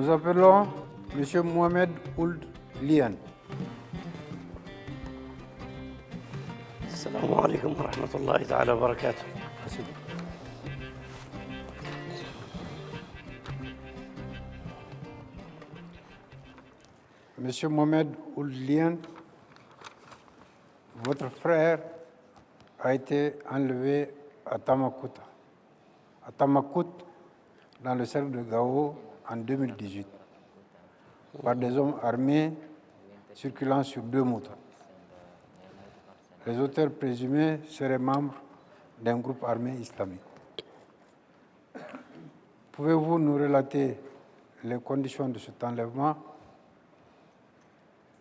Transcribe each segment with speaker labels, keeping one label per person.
Speaker 1: Nous appelons M. Mohamed Ould Lian.
Speaker 2: السلام عليكم ورحمة الله تعالى وبركاته.
Speaker 1: Monsieur Mohamed Ould Lian, votre frère a été enlevé à Tamakouta, dans le cercle de Gao en 2018, par des hommes armés circulant sur 2 motos. Les auteurs présumés seraient membres d'un groupe armé islamique. Pouvez-vous nous relater les conditions de cet enlèvement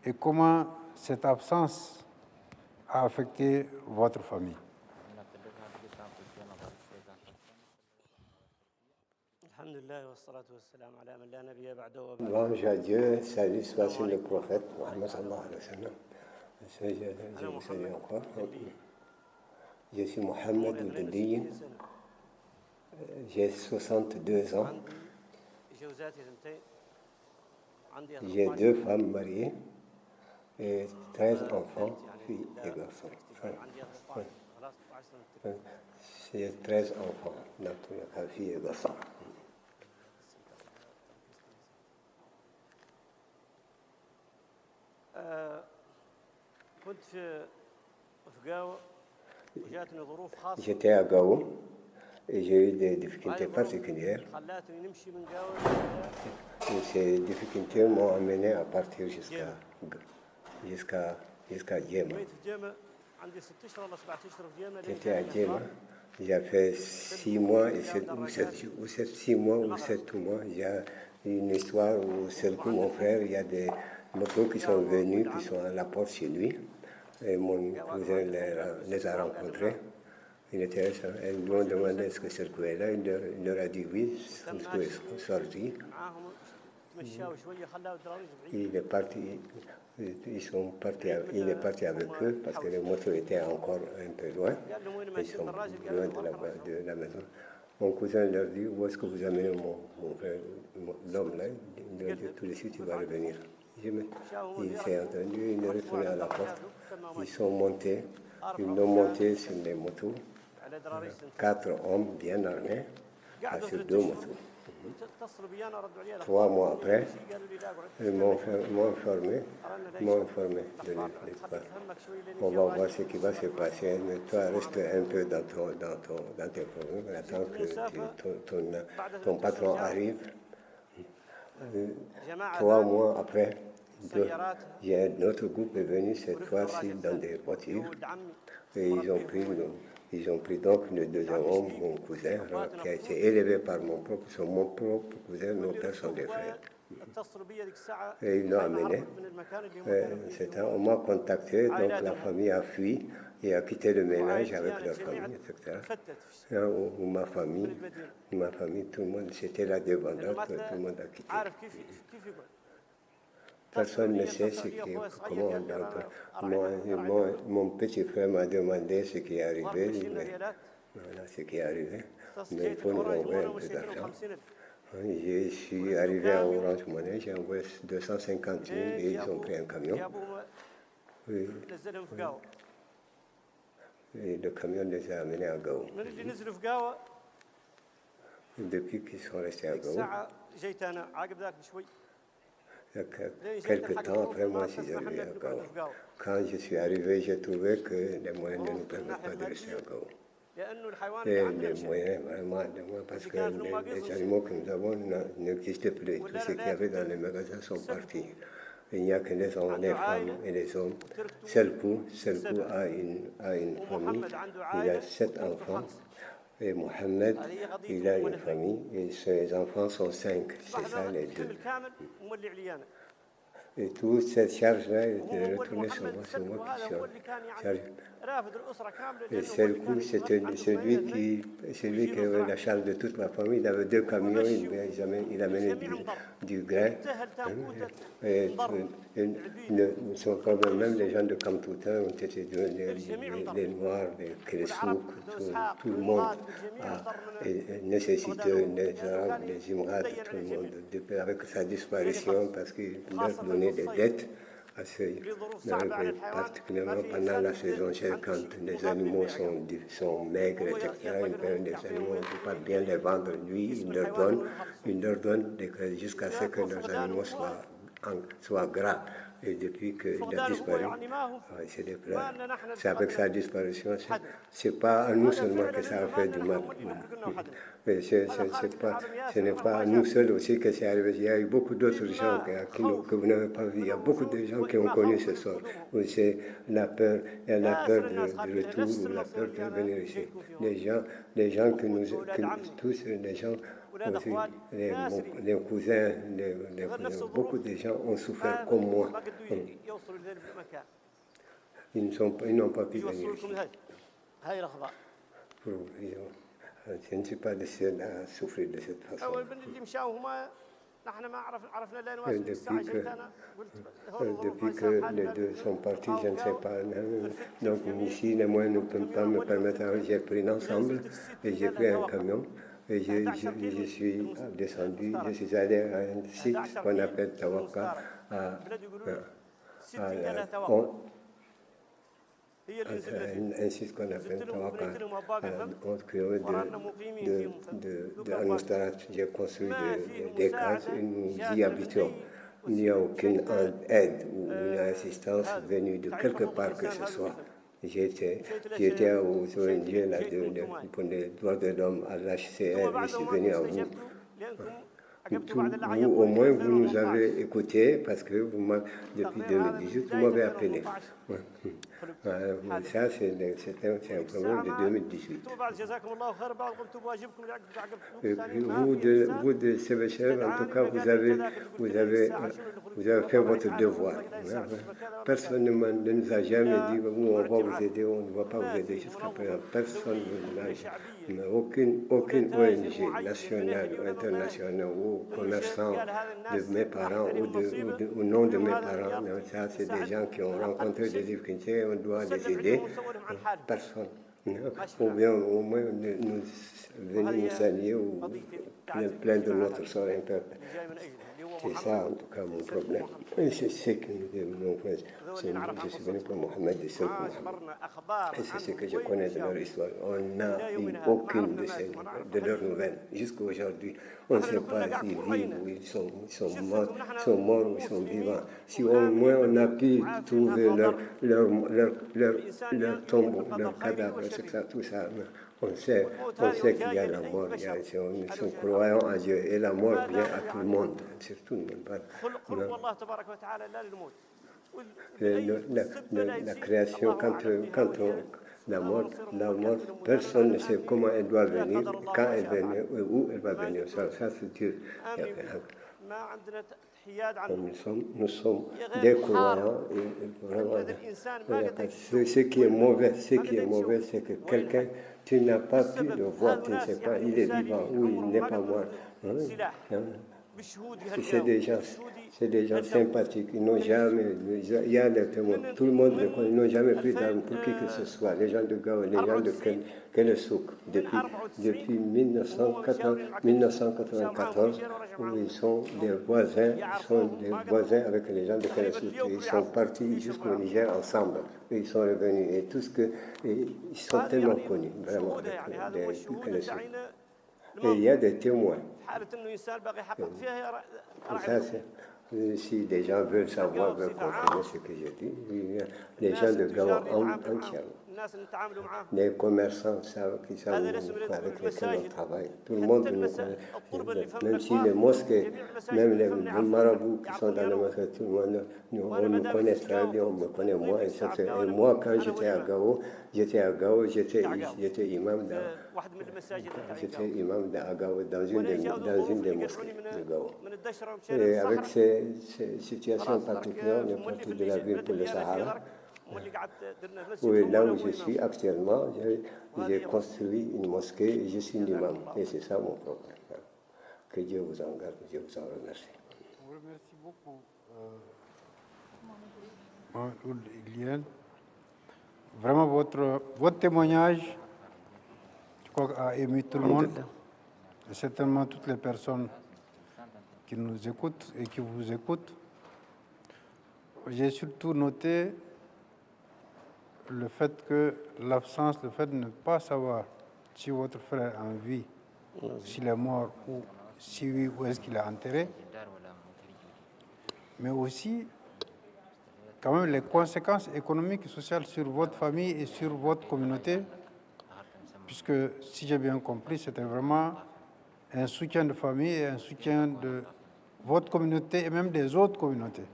Speaker 1: et comment cette absence a affecté votre famille?
Speaker 3: Louange à Dieu, salut soit sur le prophète, Mohammed sallallahu alayhi wa sallam. Je vous salue encore. Je suis Mohamed Ould Lian, j'ai 62 ans. J'ai 2 femmes mariées et 13 enfants, filles et garçons. J'ai 13 enfants, dans tous les cas, filles et garçons. J'étais à Gao et j'ai eu des difficultés particulières. Et ces difficultés m'ont amené à partir jusqu'à Djema. J'étais à Djema. J'ai fait 6 mois et 7 mois. Il y a une histoire où seul coup mon frère, il y a des motos qui sont venus, qui sont à la porte chez lui. Et mon cousin les a rencontrés. Ils lui ont demandé est-ce que Serkou est là. Il leur a dit oui, Serkou est sorti. Il est parti avec eux parce que les motos étaient encore un peu loin. Ils sont loin de la maison. Mon cousin leur dit où est-ce que vous amenez mon frère, l'homme là? Il leur dit tout de suite il va revenir. Il s'est entendu, il est retourné à la porte. Ils l'ont monté sur les motos. 4 hommes bien armés sur 2 motos. 3 mois après, ils m'ont informé de l'histoire. On va voir ce qui va se passer. Mais toi, reste un peu dans tes problèmes. Attends que ton patron arrive. 3 mois après, il y a un autre groupe est venu cette fois-ci dans des voitures. Et ils ont pris donc le 2e homme, mon cousin, qui a été élevé par mon propre cousin, nos pères sont des frères. Et ils l'ont amené. On m'a contacté, donc la famille a fui et a quitté le ménage avec leur famille, etc. Ma famille, tout le monde, c'était la débandade, tout le monde a quitté. Personne ne sait comment mon petit frère m'a demandé ce qui est arrivé. Voilà ce qui est arrivé. Mais il faut nous envoyer un peu d'argent. Je suis arrivé à Orange Money, j'ai envoyé 250 000 et ils ont pris un camion. Oui. Et le camion les a amenés à Gao. Depuis qu'ils sont restés à Gao, quelques temps après moi, je suis arrivé à Gao. Quand je suis arrivé, j'ai trouvé que les moyens ne nous permettent pas de rester à Gao. Et les moyens, vraiment, parce que les animaux que nous avons n'existent plus. Tout ce qu'il y avait dans les magasins sont partis. Il n'y a que les femmes et les hommes. Serkou a une famille, il a 7 enfants. Et Mohamed, il a une famille et ses enfants sont 5. C'est ça les 2. Et toute cette charge-là est retournée sur moi, c'est moi qui suis chargé. Et celui qui avait la charge de toute ma famille, il avait 2 camions, il amenait du grain. Et même les gens de Kamtouta ont été les Noirs, les Kéressouk, tout le monde a nécessité, les Arabes, les Imrades, tout le monde, avec sa disparition, parce qu'il leur donnait des dettes. Particulièrement pendant la saison chère, quand les animaux sont maigres, etc., les animaux ne peuvent pas bien les vendre. Lui, il leur donne des crédits jusqu'à ce que leurs animaux soient gras. Et depuis qu'il a disparu, c'est avec sa disparition, c'est pas à nous seulement que ça a fait du mal. Mais ce n'est pas à nous seuls aussi que c'est arrivé. Il y a eu beaucoup d'autres gens que vous n'avez pas vu. Il y a beaucoup de gens qui ont connu ce sort. C'est la peur, il y a la peur du retour ou la peur de venir ici. Les gens que nous, tous les gens aussi, les cousins, beaucoup de gens ont souffert comme moi. Ils n'ont pas pu venir ici. Je ne suis pas le seul à souffrir de cette façon. Depuis que les deux sont partis, je ne sais pas. Donc ici, les moyens ne peuvent pas me permettre. J'ai pris l'ensemble et j'ai pris un camion. Et je suis descendu, je suis allé à un site qu'on appelle Tawaka, un site qu'on appelle Tawaka, à 11 km de Al-Mustarat. J'ai construit des cases et nous y habitons. Il n'y a aucune aide ou une assistance venue de quelque part que ce soit. J'étais aux ONG là, pour les droits de l'homme, à l'HCR, je suis venu à vous. Vous, au moins, vous nous avez écoutés parce que depuis 2018, vous m'avez appelé. Ça, c'est un problème de 2018. Et puis, vous de Sévéchel, en tout cas, vous avez fait votre devoir. Personne ne nous a jamais dit, on va vous aider, on ne va pas vous aider jusqu'à présent. Personne ne nous a aucune ONG nationale ou internationale ou commerçant de mes parents ou non de mes parents. Non, ça, c'est des gens qui ont rencontré des difficultés, on doit les aider. Personne. Ou bien au moins nous venir nous saluer ou plaindre de notre sort imperfect. C'est ça, en tout cas, mon problème. Et c'est ce que nous devons faire. Je suis venu pour Mohamed et seul pour Mohamed. Et c'est ce que je connais de leur histoire. On n'a eu aucune de leurs nouvelles jusqu'à aujourd'hui. On ne sait pas s'ils vivent ou ils sont morts ou ils sont vivants. Si au moins on a pu trouver leur tombeau, leur cadavre, tout ça. On sait qu'il y a la mort, nous croyons à Dieu et la mort vient à tout le monde, sur tout le monde. La création, quand la mort, personne ne sait comment elle doit venir, quand elle va venir, où elle va venir. Ça c'est Dieu. Nous sommes des croyants. Ce qui est mauvais, c'est que quelqu'un, tu n'as pas pu le voir, tu ne sais pas, il est vivant ou il n'est pas mort. C'est des gens sympathiques, ils n'ont jamais, il y a des témoins, tout le monde le connaît, ils n'ont jamais pris d'armes pour qui que ce soit, les gens de Gao, les gens de Kéressouk, depuis 1994, où ils sont des voisins, avec les gens de Kéressouk, ils sont partis jusqu'au Niger ensemble, et ils sont revenus, et ils sont tellement connus, vraiment, les Kéressouk. Et il y a des témoins. Ça, si des gens veulent savoir, veulent confirmer ce que je dis, il y a les gens de Gao entièrement. Les commerçants savent qui savent avec lesquels on travaille. Tout le monde nous connaît. Même si les mosquées, même les marabouts qui sont dans les mosquées, tout le monde, on nous connaît très bien, on me connaît moi. Et moi, quand j'étais à Gao, j'étais imam à Gao, dans une des mosquées de Gao. Et avec ces situations particulières, on est parti de la ville pour le Sahara. Oui, là où je suis actuellement, j'ai construit une mosquée et je suis imam. Et c'est ça mon problème. Que Dieu vous en garde, je vous en remercie.
Speaker 1: Je vous remercie beaucoup, Mohamed Iliane. Vraiment, votre témoignage, je crois, a ému tout le monde. Et certainement toutes les personnes qui nous écoutent et qui vous écoutent. J'ai surtout noté le fait que l'absence, le fait de ne pas savoir si votre frère est en vie, s'il est mort ou si oui, où est-ce qu'il est enterré, mais aussi quand même les conséquences économiques et sociales sur votre famille et sur votre communauté, puisque si j'ai bien compris, c'était vraiment un soutien de famille et un soutien de votre communauté et même des autres communautés.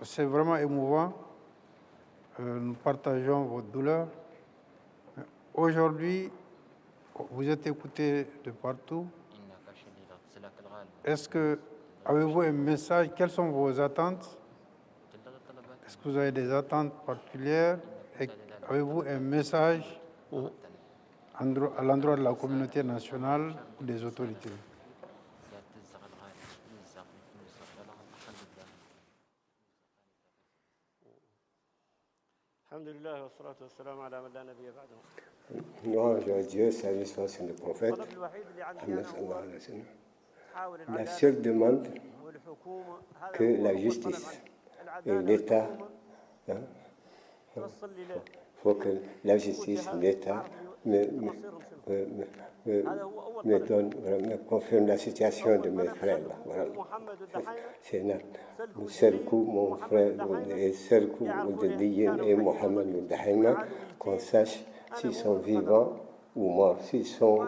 Speaker 1: C'est vraiment émouvant. Nous partageons votre douleur. Aujourd'hui, vous êtes écoutés de partout. Est-ce que avez-vous un message? Quelles sont vos attentes? Est-ce que vous avez des attentes particulières? Et avez-vous un message à l'endroit de la communauté nationale ou des autorités?
Speaker 3: Louange à Dieu, salut soit sur le prophète. La seule demande que la justice et l'État, faut que la justice et l'État me confirme la situation de mes frères. Voilà. C'est Serkou, mon frère, et Serkou de Liyen et Mohamed Dahima, qu'on sache s'ils sont vivants ou morts. S'ils sont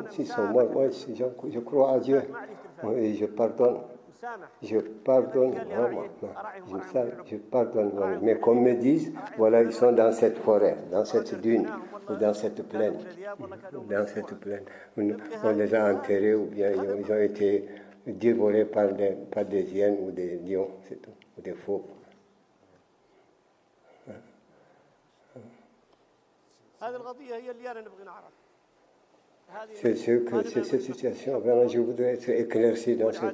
Speaker 3: morts, moi, je crois à Dieu. Et je pardonne. Je pardonne vraiment. Je pardonne vraiment. Mais qu'on me dise, voilà, ils sont dans cette forêt, dans cette dune, ou dans cette plaine. Dans cette plaine. On les a enterrés ou bien ils ont été dévorés par des hyènes ou des lions, c'est tout, ou des fauves. C'est sûr que c'est cette situation, vraiment, je voudrais être éclairci dans ce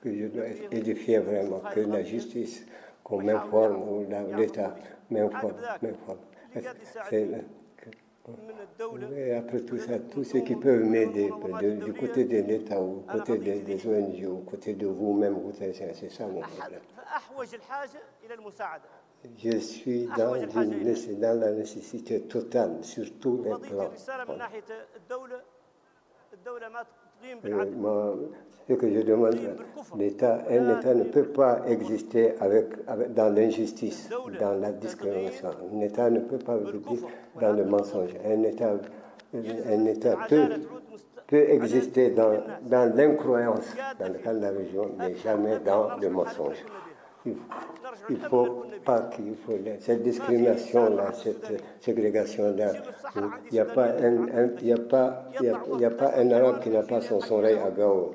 Speaker 3: que je dois être édifié vraiment, que la justice, qu'on m'informe, ou l'État m'informe. Et après tout ça, tous ceux qui peuvent m'aider, du côté de l'État, ou du côté des ONG, ou du côté de vous-même, c'est ça mon problème. Je suis dans la nécessité totale, sur tous les plans. Ce que je demande, un État ne peut pas exister dans l'injustice, dans la discrimination. Un État ne peut pas vivre dans le mensonge. Un État peut exister dans l'incroyance, dans le cas de la religion, mais jamais dans le mensonge. Il faut pas cette discrimination-là, cette ségrégation-là. Il n'y a pas un arabe qui n'a pas son soleil à Gao.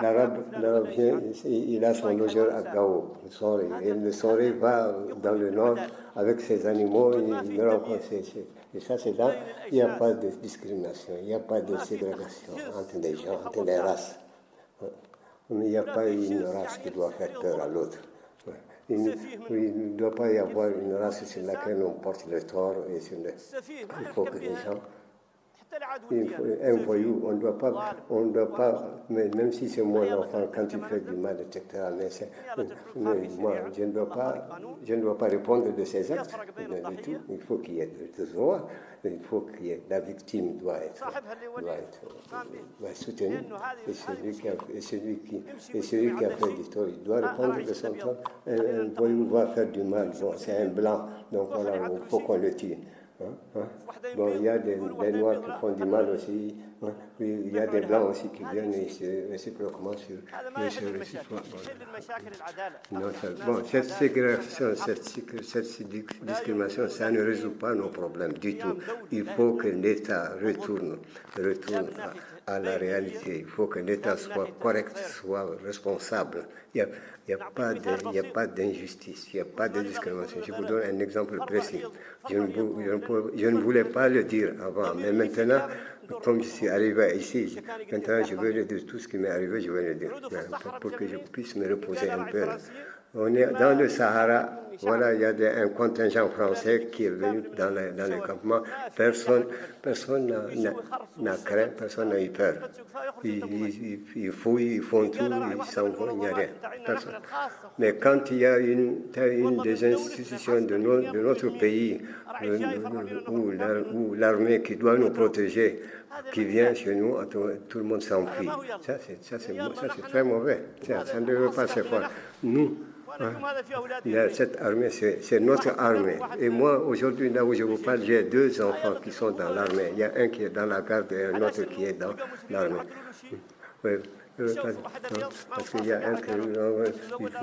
Speaker 3: L'arabe vient, il a son logeur à Gao. Et le soleil va dans le nord avec ses animaux, il le rencontre. Et ça, c'est là, il n'y a pas de discrimination, il n'y a pas de ségrégation entre les gens, entre les races. Il n'y a pas une race qui doit faire peur à l'autre. Il ne doit pas y avoir une race sur laquelle on porte le tort. Il faut que les gens Un voyou, on ne doit pas, même si c'est mon enfant, quand il fait du mal, etc., mais moi, je ne dois pas répondre de ses actes, du tout. Il faut qu'il y ait des droits, il faut qu'il y ait, la victime doit être soutenue, et celui qui a fait l'histoire, il doit répondre de son temps. Un voyou va faire du mal, bon, c'est un blanc, donc voilà, il faut qu'on le tue. Bon, il y a des Noirs qui font du mal aussi. Oui, il y a des Blancs aussi qui viennent réciproquement sur non, bon, cette ségrégation, cette discrimination, ça ne résout pas nos problèmes du tout. Il faut que l'État retourne à la réalité. Il faut que l'État soit correct, soit responsable. Il n'y a pas d'injustice, il n'y a pas de discrimination. Je vous donne un exemple précis. Je ne voulais pas le dire avant, mais maintenant, comme je suis arrivé ici, maintenant je veux le dire, tout ce qui m'est arrivé, je veux le dire, pour que je puisse me reposer un peu. On est dans le Sahara, voilà, il y a un contingent français qui est venu dans le campement. Personne n'a craint, personne n'a eu peur. Ils fouillent, ils font tout, ils s'en vont, il n'y a rien. Personne. Mais quand il y a une des institutions de notre pays, où l'armée qui doit nous protéger, qui vient chez nous, tout le monde s'enfuit. Ça, c'est très mauvais. Ça ne devrait pas se faire. Nous, cette armée, c'est notre armée. Et moi, aujourd'hui, là où je vous parle, j'ai 2 enfants qui sont dans l'armée. Il y a un qui est dans la garde et un autre qui est dans l'armée. Oui. Parce qu'il y a un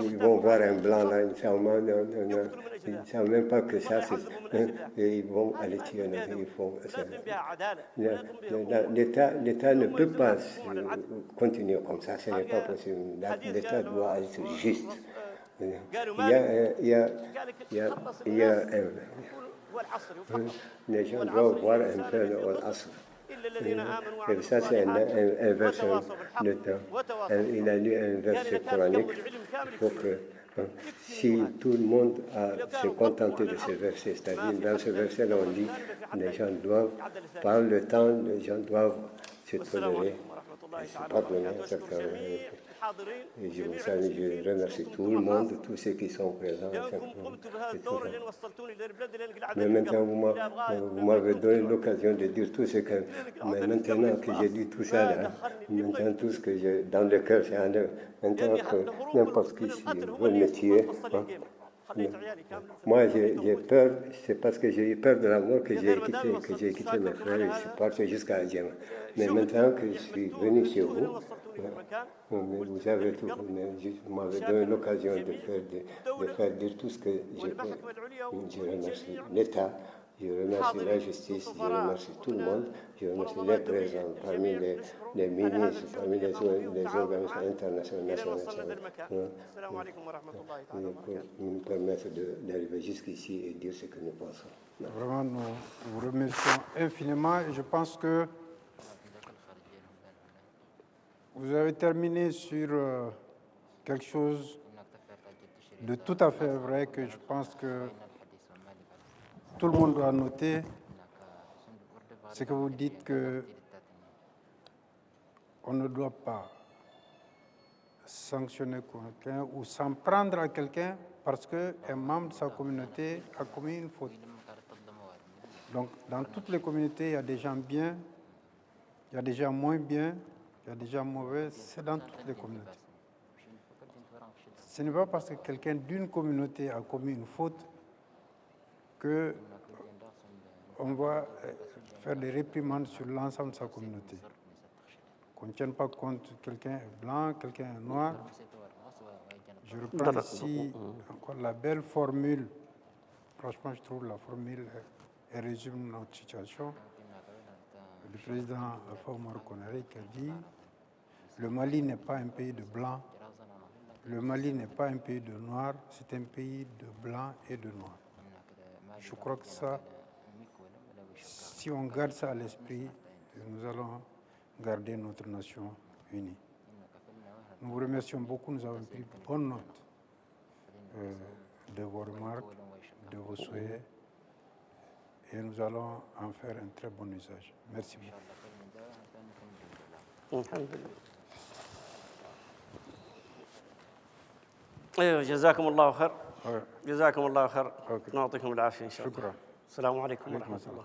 Speaker 3: ils vont voir un blanc là, ils ne savent même pas que ça, et ils vont aller tirer. L'État ne peut pas continuer comme ça, ce n'est pas possible. L'État doit être juste. Les gens doivent voir un peu l'Asr. Et ça, c'est un verset. Il a lu un verset coranique. Il faut que si tout le monde s'est contenté de ce verset, c'est-à-dire dans ce verset-là, on dit les gens doivent, par le temps, les gens doivent se tolérer, se pardonner, etc. Et je remercie tout le monde, tous ceux qui sont présents. Mais maintenant, vous m'avez donné l'occasion de dire tout ce que... Mais maintenant que j'ai dit tout ça, là, maintenant tout ce que j'ai dans le cœur, c'est maintenant que n'importe qui veut me tuer. Moi, j'ai peur, c'est parce que j'ai eu peur de la mort que j'ai quitté mes frères et je suis parti jusqu'à Adjama. Mais maintenant que je suis venu chez vous, vous avez tout, vous m'avez donné l'occasion de faire dire tout ce que j'ai fait. Je remercie l'État, je remercie la justice, je remercie tout le monde, je remercie les présents parmi les ministres, parmi les organisations internationales, nationales, pour nous permettre d'arriver jusqu'ici et dire ce que nous pensons.
Speaker 1: Vraiment, nous vous remercions infiniment et je pense que vous avez terminé sur quelque chose de tout à fait vrai que je pense que tout le monde doit noter. C'est que vous dites que on ne doit pas sanctionner quelqu'un ou s'en prendre à quelqu'un parce qu'un membre de sa communauté a commis une faute. Donc, dans toutes les communautés, il y a des gens bien, il y a des gens moins bien, il y a des gens mauvais, c'est dans toutes les communautés. Ce n'est pas parce que quelqu'un d'une communauté a commis une faute qu'on va faire des réprimandes sur l'ensemble de sa communauté. Qu'on ne tienne pas compte quelqu'un est blanc, quelqu'un est noir. Je reprends ici encore la belle formule. Franchement, je trouve la formule elle résume notre situation. Le président Alpha Oumar Konaré qui a dit « Le Mali n'est pas un pays de blancs, le Mali n'est pas un pays de noirs, c'est un pays de blancs et de noirs. » Je crois que ça, si on garde ça à l'esprit, nous allons garder notre nation unie. Nous vous remercions beaucoup, nous avons pris bonne note de vos remarques, de vos souhaits et nous allons en faire un très bon usage. Merci beaucoup.
Speaker 2: الحمد لله. ايوه جزاكم الله خير. جزاكم الله خير.
Speaker 1: أوكي.
Speaker 2: نعطيكم العافيه ان شاء الله.
Speaker 1: شكرا.
Speaker 2: السلام عليكم ورحمه الله.